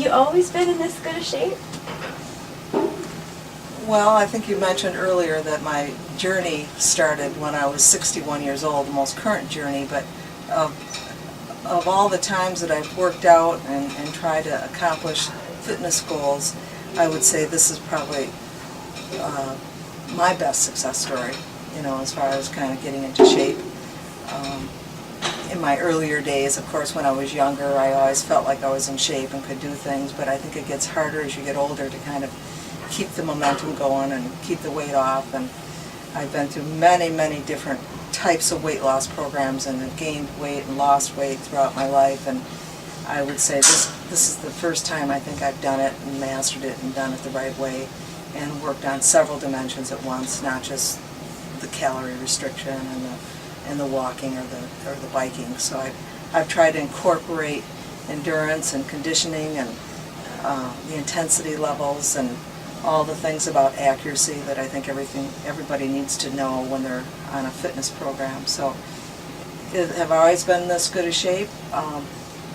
you always been in this good a shape? Well, I think you mentioned earlier that my journey started when I was 61 years old, the most current journey, but of all the times that I've worked out and tried to accomplish fitness goals, I would say this is probably my best success story, you know, as far as kind of getting into shape. In my earlier days, of course, when I was younger, I always felt like I was in shape and could do things, but I think it gets harder as you get older to kind of keep the momentum going and keep the weight off. And I've been through many, many different types of weight loss programs and have gained weight and lost weight throughout my life. And I would say this is the first time I think I've done it and mastered it and done it the right way and worked on several dimensions at once, not just the calorie restriction and the walking or the biking. So I've tried to incorporate endurance and conditioning and the intensity levels and all the things about accuracy that I think everybody needs to know when they're on a fitness program. So have I always been this good a shape?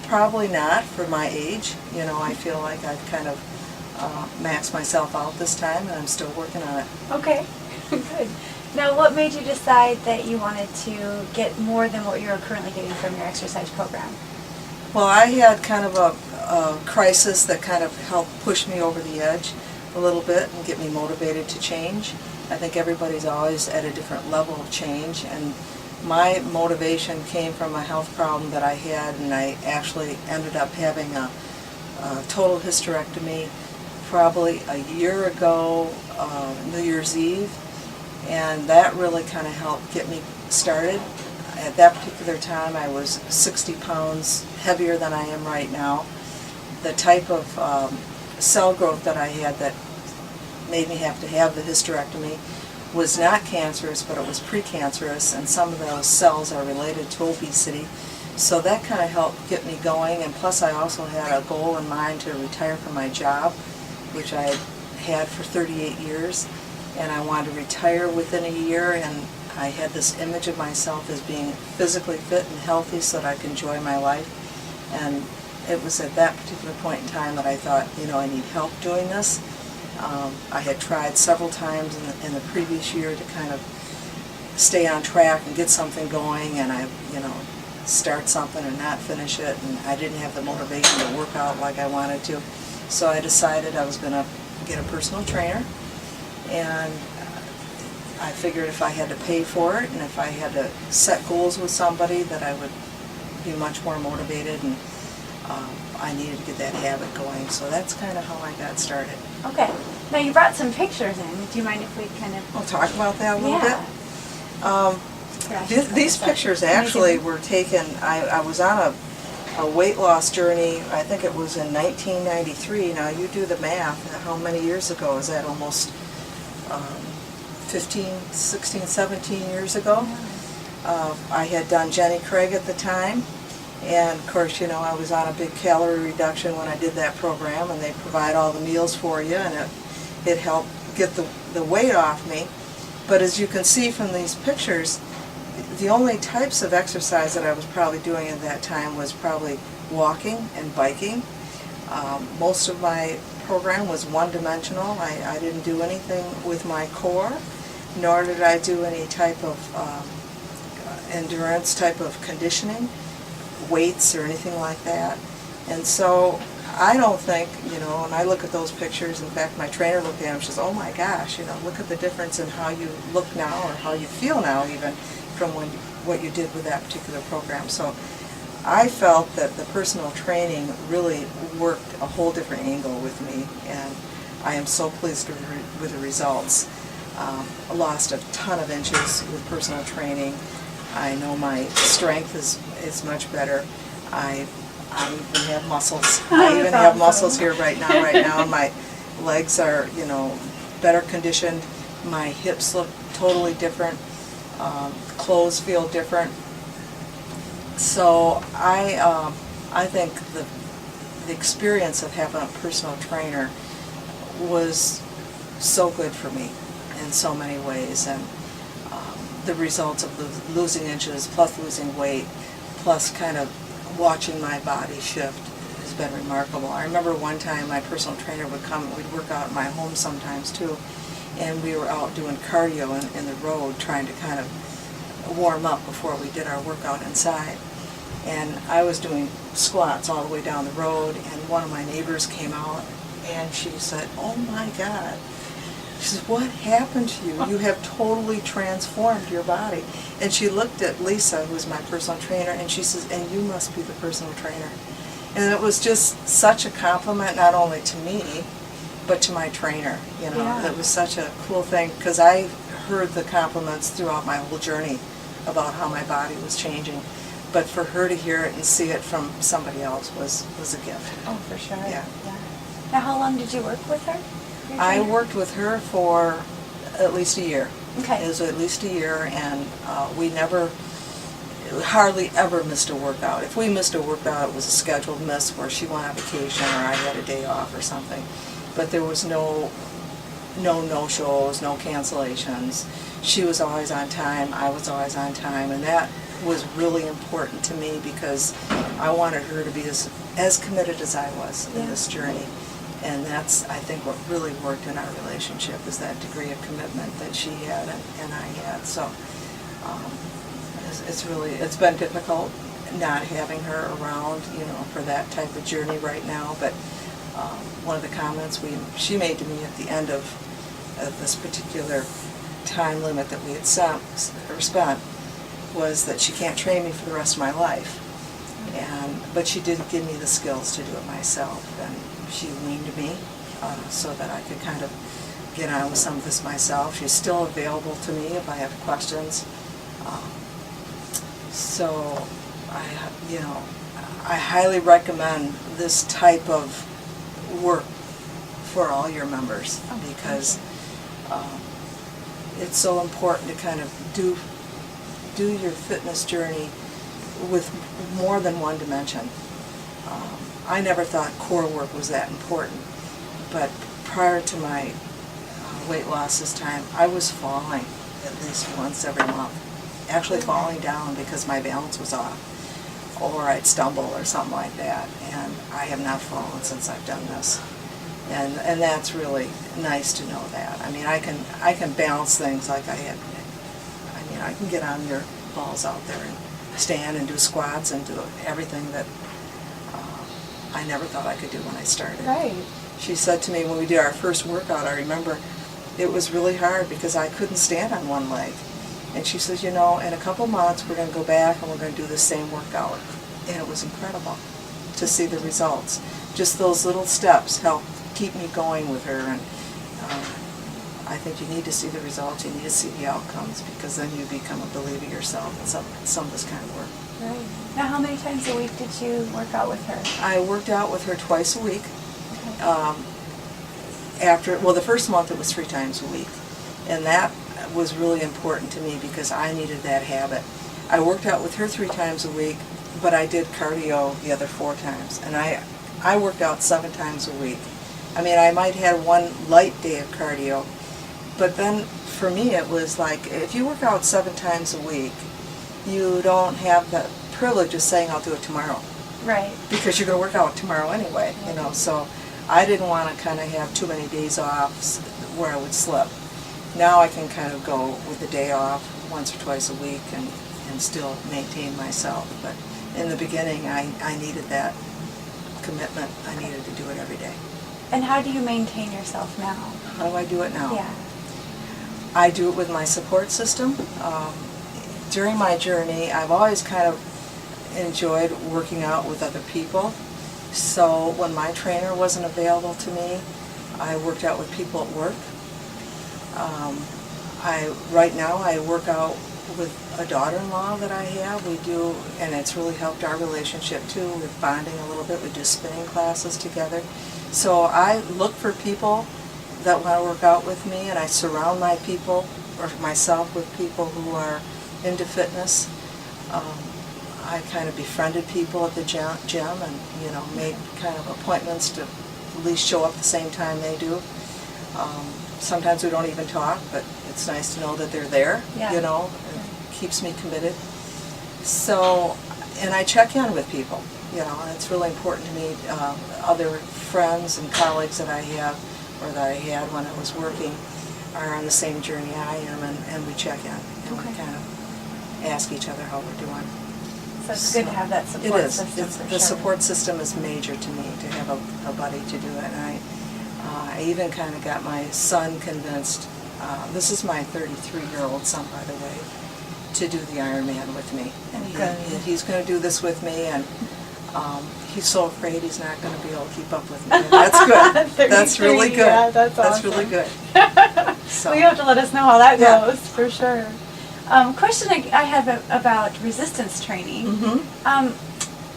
Probably not for my age. You know, I feel like I've kind of maxed myself out this time and I'm still working on it. Okay, good. Now, what made you decide that you wanted to get more than what you're currently getting from your exercise program? Well, I had kind of a crisis that kind of helped push me over the edge a little bit and get me motivated to change. I think everybody's always at a different level of change, and my motivation came from a health problem that I had, and I actually ended up having a total hysterectomy probably a year ago, New Year's Eve, and that really kind of helped get me started. At that particular time I was 60 pounds heavier than I am right now. The type of cell growth that I had that made me have to have the hysterectomy was not cancerous, but it was precancerous, and some of those cells are related to obesity. So that kind of helped get me going, and plus I also had a goal in mind to retire from my job, which I had for 38 years, and I wanted to retire within a year, and I had this image of myself as being physically fit and healthy so that I could enjoy my life. And it was at that particular point in time that I thought, you know, I need help doing this. I had tried several times in the previous year to kind of stay on track and get something going, and I, you know, start something and not finish it, and I didn't have the motivation to work out like I wanted to. So I decided I was going to get a personal trainer, and I figured if I had to pay for it and if I had to set goals with somebody that I would be much more motivated, and I needed to get that habit going. So that's kind of how I got started. Okay. Now you brought some pictures in. Do you mind if we kind of... We'll talk about that a little bit. These pictures actually were taken, I was on a weight loss journey, I think it was in 1993. Now you do the math, how many years ago is that? Almost 15, 16, 17 years ago. I had done Jenny Craig at the time, and of course, you know, I was on a big calorie reduction when I did that program, and they provide all the meals for you, and it helped get the weight off me. But as you can see from these pictures, the only types of exercise that I was probably doing at that time was probably walking and biking. Most of my program was one-dimensional. I didn't do anything with my core, nor did I do any type of endurance type of conditioning, weights or anything like that. And so I don't think, you know, when I look at those pictures, in fact my trainer looked at them and she says, oh my gosh, you know, look at the difference in how you look now or how you feel now even from what you did with that particular program. So I felt that the personal training really worked a whole different angle with me, and I am so pleased with the results. I lost a ton of inches with personal training. I know my strength is much better. I even have muscles. I even have muscles here right now. My legs are, you know, better conditioned. My hips look totally different. Clothes feel different. So I think the experience of having a personal trainer was so good for me in so many ways, and the results of losing inches plus losing weight plus kind of watching my body shift has been remarkable. I remember one time my personal trainer would come, we'd work out at my home sometimes too, and we were out doing cardio in the road trying to kind of warm up before we did our workout inside. And I was doing squats all the way down the road, and one of my neighbors came out and she said, "Oh my God." She says, "What happened to you? You have totally transformed your body." And she looked at Lisa, who's my personal trainer, and she says, "And you must be the personal trainer." And it was just such a compliment, not only to me, but to my trainer. You know, Yeah. it was such a cool thing, because I heard the compliments throughout my whole journey about how my body was changing. But for her to hear it and see it from somebody else was a gift. Oh, for sure. Yeah. Now, how long did you work with her? Your I trainer? worked with her for at least a year. Okay. It was at least a year, and we hardly ever missed a workout. If we missed a workout, it was a scheduled miss where she went on vacation or I had a day off or something. But there was no-shows, no cancellations. She was always on time, I was always on time, and that was really important to me because I wanted her to be as committed as I was in this journey. And that's, I think, what really worked in our relationship, is that degree of commitment that she had and I had. So it's been difficult not having her around, for that type of journey right now. But one of the comments she made to me at the end of this particular time limit that we had spent was that she can't train me for the rest of my life. But she did give me the skills to do it myself, and she weaned me so that I could kind of get on with some of this myself. She's still available to me if I have questions. So I highly recommend this type of work for all your members, because it's so important to kind of do your fitness journey with more than one dimension. I never thought core work was that important, but prior to my weight loss this time, I was falling at least once every month. Actually falling down because my balance was off, or I'd stumble or something like that, and I have not fallen since I've done this. And that's really nice to know that. I mean, I can balance things like I can get on your balls out there and stand and do squats and do everything that I never thought I could do when I started. Right. She said to me when we did our first workout, I remember, it was really hard because I couldn't stand on one leg. And she says, in a couple months we're going to go back and we're going to do the same workout. And it was incredible to see the results. Just those little steps helped keep me going with her. And I think you need to see the results, you need to see the outcomes, because then you become a believer yourself in some of this kind of work. Right. Now, how many times a week did you work out with her? I worked out with her twice a week. Okay. The first month it was 3 times a week. And that was really important to me because I needed that habit. I worked out with her 3 times a week, but I did cardio the other 4 times. And I worked out 7 times a week. I mean, I might have one light day of cardio, but then for me it was like, if you work out 7 times a week, you don't have the privilege of saying I'll do it tomorrow. Right. Because you're going to work out tomorrow anyway, so I didn't want to kind of have too many days off where I would slip. Now I can kind of go with the day off once or twice a week and still maintain myself. But in the beginning, I needed that commitment. I needed to do it every day. And how do you maintain yourself now? How do I do it now? Yeah. I do it with my support system. During my journey, I've always kind of enjoyed working out with other people. So when my trainer wasn't available to me, I worked out with people at work. Right now I work out with a daughter-in-law that I have. We do, and it's really helped our relationship too. We're bonding a little bit. We do spinning classes together. So I look for people that want to work out with me, and I surround myself with people who are into fitness. I kind of befriended people at the gym and made kind of appointments to at least show up the same time they do. Sometimes we don't even talk, but it's nice to know that they're there. Yeah. It keeps me committed. So, and I check in with people. you know, and it's really important to me. Other friends and colleagues that I have, or that I had when I was working, are on the same journey I am, and we check in, and Okay. we kind of ask each other how we're doing. So it's good to have that support It is. system for The sure. support system is major to me, to have a buddy to do it. And I even kind of got my son convinced, this is my 33-year-old son, by the way, to do the Ironman with me. And he's going to do this with me, and he's so afraid he's not going to be able to keep up with me. And that's good. That's really good. Yeah, that's awesome. really good. So, Well, you have to let us know how that Yeah. goes, for sure. Question I have about resistance training.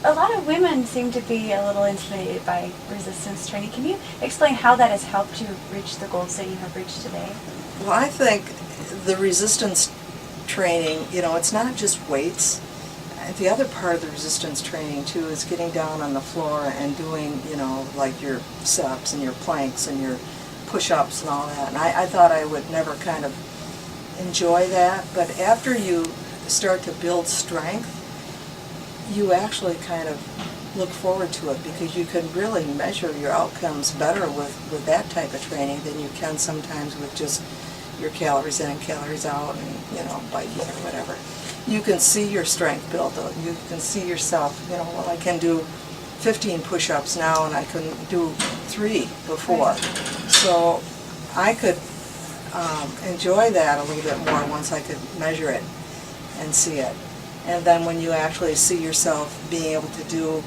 A lot of women seem to be a little intimidated by resistance training. Can you explain how that has helped you reach the goals that you have reached today? Well, I think the resistance training, you know, it's not just weights. The other part of the resistance training, too, is getting down on the floor and doing, you know, like your sit-ups and your planks and your push-ups and all that. And I thought I would never kind of enjoy that, but after you start to build strength, you actually kind of look forward to it, because you can really measure your outcomes better with that type of training than you can sometimes with just your calories in and calories out and, you know, biking or whatever. You can see your strength build. You can see yourself, you know, well, I can do 15 push-ups now and I couldn't do 3 before. So I could enjoy that a little bit more once I could measure it and see it. And then when you actually see yourself being able to do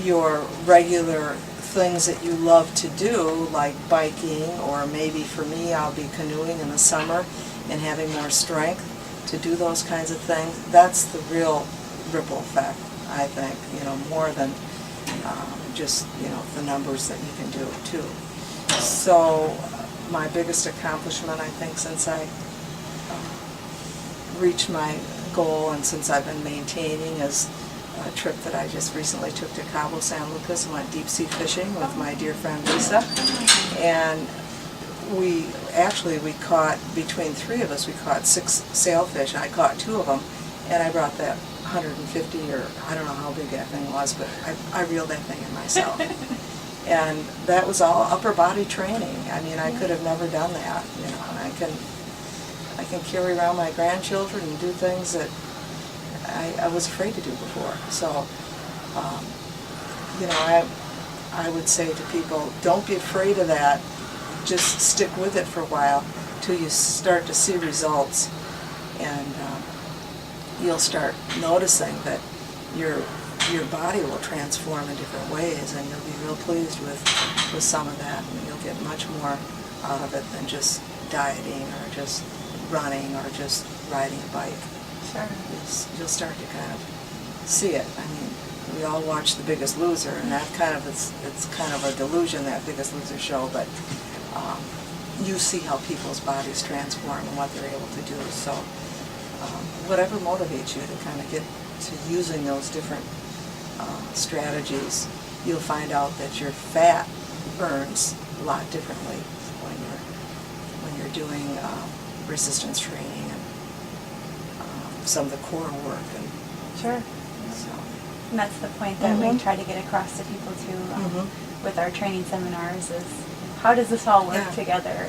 your regular things that you love to do, like biking, or maybe for me I'll be canoeing in the summer and having more strength to do those kinds of things, that's the real ripple effect, I think, you know, more than just, you know, the numbers that you can do too. So my biggest accomplishment, I think, since I reached my goal and since I've been maintaining, is a trip that I just recently took to Cabo San Lucas and went deep sea fishing with my dear friend Lisa. And we caught, between 3 of us, we caught 6 sailfish. I caught 2 of them, and I brought that 150, or I don't know how big that thing was, but I reeled that thing in myself. And that was all upper body training. I mean, I could have never done that, you know, and I can carry around my grandchildren and do things that I was afraid to do before. So, you know, I would say to people, don't be afraid of that. Just stick with it for a while till you start to see results, and you'll start noticing that your body will transform in different ways, and you'll be real pleased with some of that, and you'll get much more out of it than just dieting or just running or just riding a bike. Sure. You'll start to kind of see it. I mean, we all watch The Biggest Loser, and that kind of it's kind of a delusion, that Biggest Loser show, but you see how people's bodies transform and what they're able to do. So whatever motivates you to kind of get to using those different strategies, you'll find out that your fat burns a lot differently when you're doing resistance training and some of the core work. And Sure. so. And that's the point that we try to get across to people too, with our training seminars, is how does this all work Yeah. together?